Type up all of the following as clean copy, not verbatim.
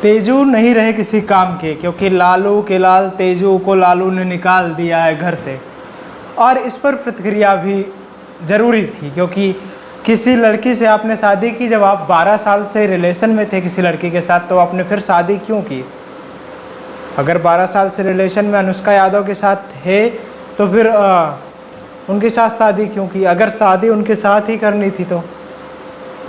तेजू नहीं रहे किसी काम के, क्योंकि लालू के लाल तेजू को लालू ने निकाल दिया है घर से। और इस पर प्रतिक्रिया भी ज़रूरी थी, क्योंकि किसी लड़की से आपने शादी की, जब आप 12 साल से रिलेशन में थे किसी लड़की के साथ, तो आपने फिर शादी क्यों की? अगर 12 साल से रिलेशन में अनुष्का यादव के साथ थे तो फिर उनके साथ शादी क्यों की, अगर शादी उनके साथ ही करनी थी तो।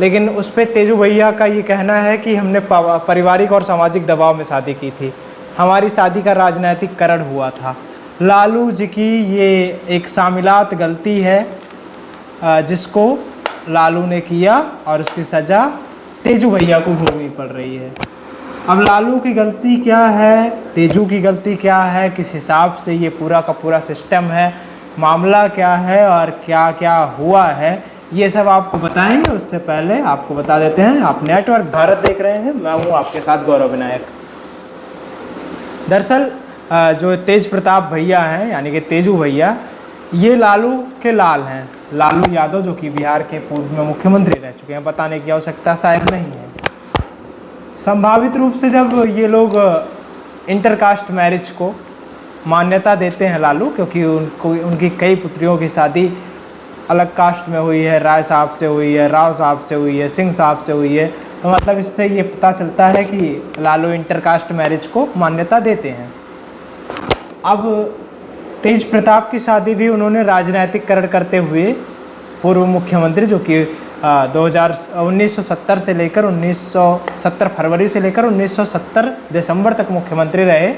लेकिन उस पर तेजू भैया का ये कहना है कि हमने पारिवारिक और सामाजिक दबाव में शादी की थी, हमारी शादी का राजनीतिकरण हुआ था। लालू जी की ये एक शामिलात गलती है जिसको लालू ने किया और उसकी सज़ा तेजू भैया को भोगनी पड़ रही है। अब लालू की गलती क्या है, तेजू की गलती क्या है, किस हिसाब से ये पूरा का पूरा सिस्टम है, मामला क्या है और क्या क्या हुआ है, ये सब आपको बताएंगे। उससे पहले आपको बता देते हैं, आप नेटवर्क भारत देख रहे हैं, मैं हूँ आपके साथ गौरव विनायक। दरअसल जो तेज प्रताप भैया हैं यानी कि तेजू भैया, ये लालू के लाल हैं। लालू यादव जो कि बिहार के पूर्व में मुख्यमंत्री रह चुके हैं, बताने की आवश्यकता शायद नहीं है। संभावित रूप से जब ये लोग इंटरकास्ट मैरिज को मान्यता देते हैं लालू, क्योंकि उनकी कई पुत्रियों की शादी अलग कास्ट में हुई है, राय साहब से हुई है, राव साहब से हुई है, सिंह साहब से हुई है, तो मतलब इससे ये पता चलता है कि लालू इंटरकास्ट मैरिज को मान्यता देते हैं। अब तेज प्रताप की शादी भी उन्होंने राजनीतिकरण करते हुए पूर्व मुख्यमंत्री जो कि 1970 से लेकर 1970 फरवरी से लेकर 1970 दिसंबर तक मुख्यमंत्री रहे,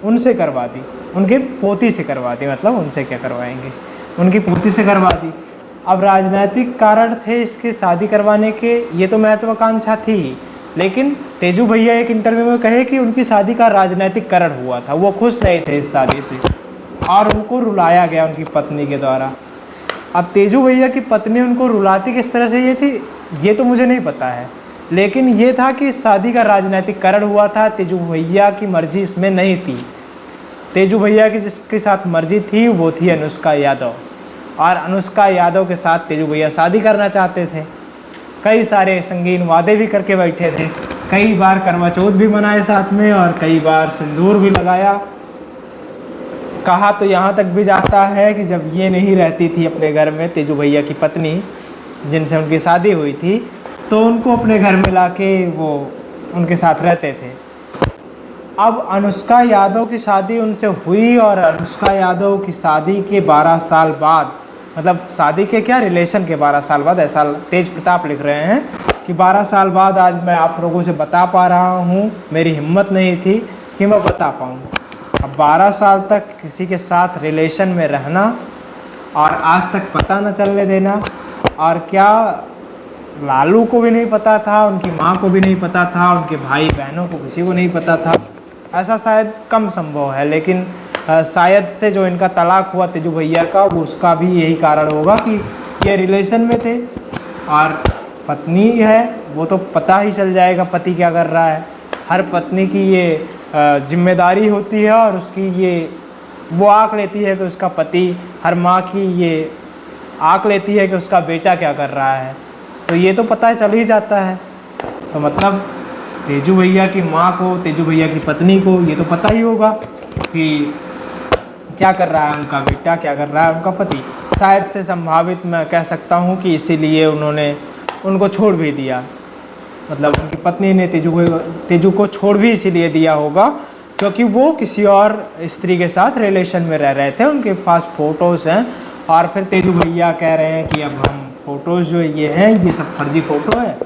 उनसे करवा दी, उनके पोती से करवा दी। मतलब उनसे क्या करवाएंगे, उनकी पोती से करवा दी। अब राजनीतिक कारण थे इसके शादी करवाने के, ये तो महत्वाकांक्षा थी, लेकिन तेजू भैया एक इंटरव्यू में कहे कि उनकी शादी का राजनीतिकरण हुआ था, वो खुश नहीं थे इस शादी से और उनको रुलाया गया उनकी पत्नी के द्वारा। अब तेजू भैया की पत्नी उनको रुलाती किस तरह से ये थी, ये तो मुझे नहीं पता है, लेकिन ये था कि इस शादी का राजनीतिकरण हुआ था। तेजू भैया की मर्जी इसमें नहीं थी। तेजू भैया की जिसके साथ मर्जी थी वो थी अनुष्का यादव, और अनुष्का यादव के साथ तेजू भैया शादी करना चाहते थे। कई सारे संगीन वादे भी करके बैठे थे, कई बार करवा चौथ भी मनाए साथ में और कई बार सिंदूर भी लगाया। कहा तो यहाँ तक भी जाता है कि जब ये नहीं रहती थी अपने घर में, तेजू भैया की पत्नी जिनसे उनकी शादी हुई थी, तो उनको अपने घर में लाके वो उनके साथ रहते थे। अब अनुष्का यादव की शादी उनसे हुई और अनुष्का यादव की शादी के 12 साल बाद, मतलब शादी के क्या, रिलेशन के 12 साल बाद, ऐसा तेज प्रताप लिख रहे हैं कि 12 साल बाद आज मैं आप लोगों से बता पा रहा हूँ, मेरी हिम्मत नहीं थी कि मैं बता पाऊँ। अब 12 साल तक किसी के साथ रिलेशन में रहना और आज तक पता न चलने देना, और क्या लालू को भी नहीं पता था, उनकी माँ को भी नहीं पता था, उनके भाई बहनों को किसी को नहीं पता था, ऐसा शायद कम संभव है। लेकिन शायद से जो इनका तलाक हुआ तेजू भैया का, वो उसका भी यही कारण होगा कि ये रिलेशन में थे और पत्नी है, वो तो पता ही चल जाएगा पति क्या कर रहा है। हर पत्नी की ये जिम्मेदारी होती है और उसकी ये वो आँख लेती है कि उसका पति, हर माँ की ये आँख लेती है कि उसका बेटा क्या कर रहा है, तो ये तो पता चल ही जाता है। तो मतलब तेजू भैया की माँ को, तेजू भैया की पत्नी को ये तो पता ही होगा कि क्या कर रहा है उनका बेटा, क्या कर रहा है उनका पति। शायद से संभावित मैं कह सकता हूँ कि इसीलिए उन्होंने उनको छोड़ भी दिया, मतलब उनकी पत्नी ने तेजू को छोड़ भी इसीलिए दिया होगा क्योंकि वो किसी और स्त्री के साथ रिलेशन में रह रहे थे। उनके पास फ़ोटोज़ हैं और फिर तेजू भैया कह रहे हैं कि अब हम फ़ोटोज़ जो ये हैं ये सब फर्जी फ़ोटो है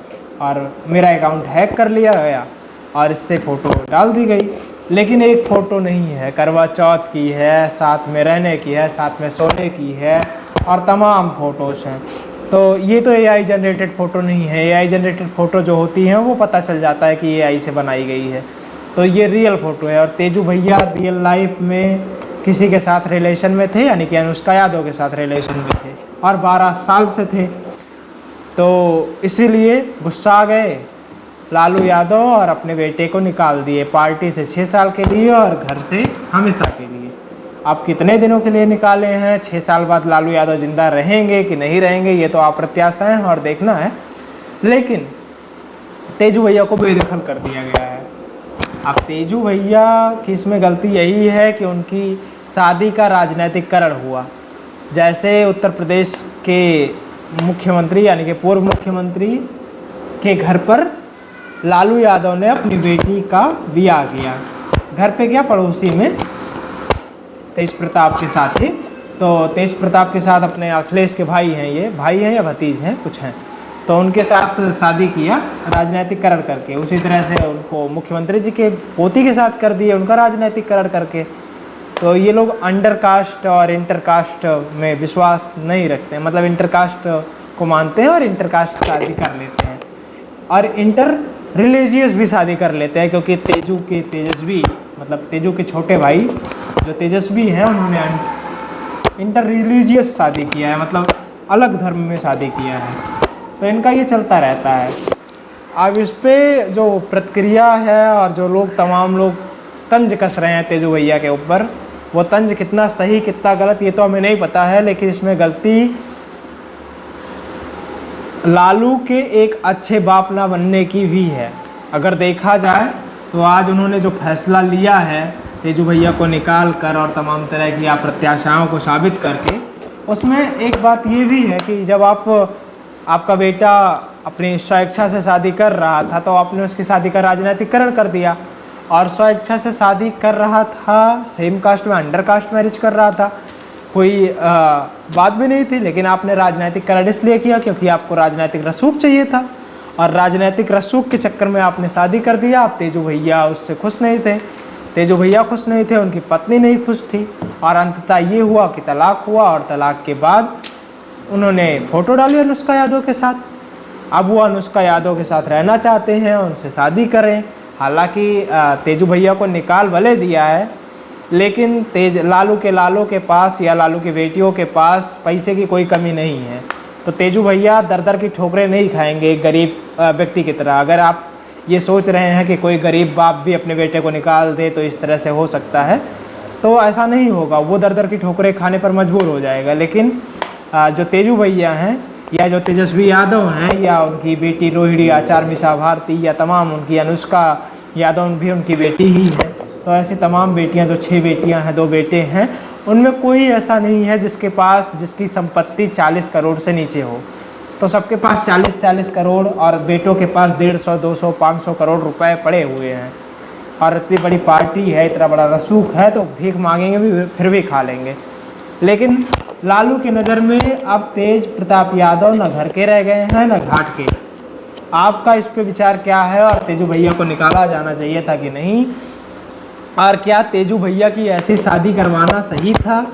और मेरा अकाउंट हैक कर लिया गया और इससे फ़ोटो डाल दी गई। लेकिन एक फ़ोटो नहीं है, करवा चौथ की है, साथ में रहने की है, साथ में सोने की है और तमाम फ़ोटोज़ हैं। तो ये तो एआई जनरेटेड फ़ोटो नहीं है। एआई जनरेटेड फ़ोटो जो होती हैं वो पता चल जाता है कि एआई से बनाई गई है, तो ये रियल फ़ोटो है। और तेजू भैया रियल लाइफ में किसी के साथ रिलेशन में थे, यानी कि अनुष्का यादव के साथ रिलेशन में थे और 12 साल से थे। तो इसीलिए गुस्सा आ गए लालू यादव और अपने बेटे को निकाल दिए पार्टी से 6 साल के लिए और घर से हमेशा के लिए। अब कितने दिनों के लिए निकाले हैं, 6 साल बाद लालू यादव जिंदा रहेंगे कि नहीं रहेंगे ये तो अप्रत्याशा है और देखना है। लेकिन तेजू भैया को बेदखल कर दिया गया है। अब तेजू भैया की इसमें गलती यही है कि उनकी शादी का राजनीतिकरण हुआ। जैसे उत्तर प्रदेश के मुख्यमंत्री यानी कि पूर्व मुख्यमंत्री के घर पर लालू यादव ने अपनी बेटी का ब्याह किया। घर पे क्या, पड़ोसी में, तेज प्रताप के साथ ही। तो तेज प्रताप के साथ अपने अखिलेश के भाई हैं, ये भाई हैं या भतीज हैं, कुछ हैं, तो उनके साथ शादी किया राजनीतिकरण करके। उसी तरह से उनको मुख्यमंत्री जी के पोती के साथ कर दिए, उनका राजनीतिकरण करके। तो ये लोग अंडर कास्ट और इंटर कास्ट में विश्वास नहीं रखते हैं, मतलब इंटर कास्ट को मानते हैं और इंटर कास्ट शादी कर लेते हैं, और इंटर रिलीजियस भी शादी कर लेते हैं, क्योंकि तेजू के तेजस्वी, मतलब तेजू के छोटे भाई जो तेजस्वी हैं, उन्होंने इंटर रिलीजियस शादी किया है, मतलब अलग धर्म में शादी किया है। तो इनका ये चलता रहता है। अब इस पर जो प्रतिक्रिया है और जो लोग, तमाम लोग तंज कस रहे हैं तेजू भैया के ऊपर, वो तंज कितना सही कितना गलत ये तो हमें नहीं पता है, लेकिन इसमें गलती लालू के एक अच्छे बाप ना बनने की भी है। अगर देखा जाए तो आज उन्होंने जो फैसला लिया है तेजू भैया को निकाल कर और तमाम तरह की अप्रत्याशाओं को साबित करके, उसमें एक बात ये भी है कि जब आपका बेटा अपनी स्वेच्छा से शादी कर रहा था तो आपने उसकी शादी का राजनीतिकरण कर दिया, और स्वेच्छा से शादी कर रहा था, सेम कास्ट में अंडर कास्ट मैरिज कर रहा था, कोई बात भी नहीं थी, लेकिन आपने राजनीतिकरण इसलिए किया क्योंकि आपको राजनीतिक रसूख चाहिए था, और राजनीतिक रसूख के चक्कर में आपने शादी कर दिया। अब तेजू भैया उससे खुश नहीं थे, तेजू भैया खुश नहीं थे, उनकी पत्नी नहीं खुश थी, और अंततः ये हुआ कि तलाक हुआ, और तलाक के बाद उन्होंने फ़ोटो डाली अनुष्का यादव के साथ। अब वो अनुष्का यादव के साथ रहना चाहते हैं, उनसे शादी करें। हालांकि तेजू भैया को निकाल भले दिया है, लेकिन लालू के पास या लालू की बेटियों के पास पैसे की कोई कमी नहीं है, तो तेजू भैया दर दर की ठोकरें नहीं खाएंगे एक गरीब व्यक्ति की तरह। अगर आप ये सोच रहे हैं कि कोई गरीब बाप भी अपने बेटे को निकाल दे तो इस तरह से हो सकता है, तो ऐसा नहीं होगा, वो दर दर की ठोकरें खाने पर मजबूर हो जाएगा। लेकिन जो तेजू भैया हैं या जो तेजस्वी यादव हैं या उनकी बेटी रोहिणी आचार मिसा भारती या तमाम उनकी अनुष्का यादव भी उनकी बेटी ही है, तो ऐसी तमाम बेटियां, जो 6 बेटियां हैं 2 बेटे हैं, उनमें कोई ऐसा नहीं है जिसकी संपत्ति 40 करोड़ से नीचे हो। तो सबके पास 40-40 करोड़ और बेटों के पास 150, 200, 500 करोड़ रुपए पड़े हुए हैं, और इतनी बड़ी पार्टी है, इतना बड़ा रसूख है, तो भीख मांगेंगे भी फिर भी खा लेंगे। लेकिन लालू की नज़र में अब तेज प्रताप यादव न घर के रह गए हैं न घाट के। आपका इस पे विचार क्या है, और तेजू भैया को निकाला जाना चाहिए था कि नहीं, और क्या तेजू भैया की ऐसी शादी करवाना सही था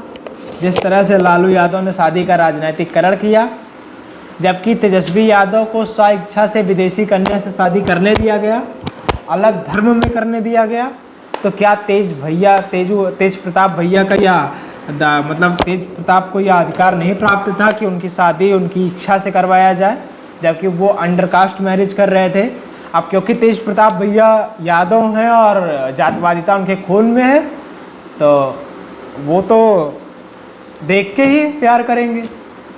जिस तरह से लालू यादव ने शादी का राजनीतिकरण किया, जबकि तेजस्वी यादव को स्वेच्छा से विदेशी कन्या से शादी करने दिया गया, अलग धर्म में करने दिया गया। तो क्या तेज प्रताप भैया का मतलब तेज प्रताप को यह अधिकार नहीं प्राप्त था कि उनकी शादी उनकी इच्छा से करवाया जाए, जबकि वो अंडर कास्ट मैरिज कर रहे थे। अब क्योंकि तेज प्रताप भैया यादव हैं और जातिवादिता उनके खून में है, तो वो तो देख के ही प्यार करेंगे,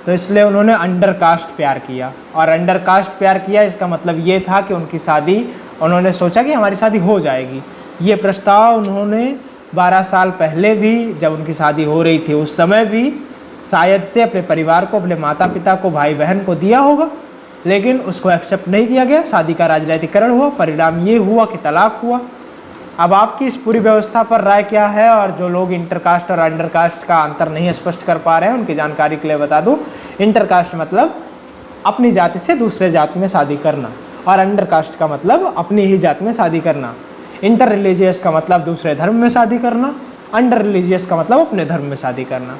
तो इसलिए उन्होंने अंडर कास्ट प्यार किया। और अंडर कास्ट प्यार किया इसका मतलब ये था कि उनकी शादी, उन्होंने सोचा कि हमारी शादी हो जाएगी। ये प्रस्ताव उन्होंने 12 साल पहले भी, जब उनकी शादी हो रही थी उस समय भी शायद से अपने परिवार को, अपने माता पिता को, भाई बहन को दिया होगा, लेकिन उसको एक्सेप्ट नहीं किया गया। शादी का राजनीतिकरण हुआ, परिणाम ये हुआ कि तलाक हुआ। अब आपकी इस पूरी व्यवस्था पर राय क्या है? और जो लोग इंटरकास्ट और अंडरकास्ट का अंतर नहीं स्पष्ट कर पा रहे हैं, उनकी जानकारी के लिए बता दूं, इंटरकास्ट मतलब अपनी जाति से दूसरे जाति में शादी करना, और अंडरकास्ट का मतलब अपनी ही जाति में शादी करना। इंटर रिलीजियस का मतलब दूसरे धर्म में शादी करना, अंडर रिलीजियस का मतलब अपने धर्म में शादी करना।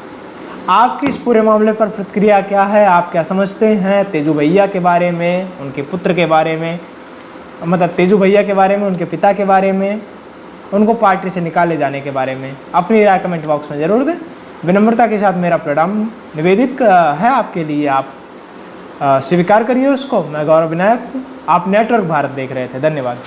आपकी इस पूरे मामले पर प्रतिक्रिया क्या है? आप क्या समझते हैं तेजू भैया के बारे में, उनके पुत्र के बारे में, मतलब तेजू भैया के बारे में, उनके पिता के बारे में, उनको पार्टी से निकाले जाने के बारे में? अपनी राय कमेंट बॉक्स में ज़रूर दें। विनम्रता के साथ मेरा प्रणाम निवेदित है आपके लिए, आप स्वीकार करिए उसको। मैं गौरव विनायक हूँ, आप नेटवर्क भारत देख रहे थे। धन्यवाद।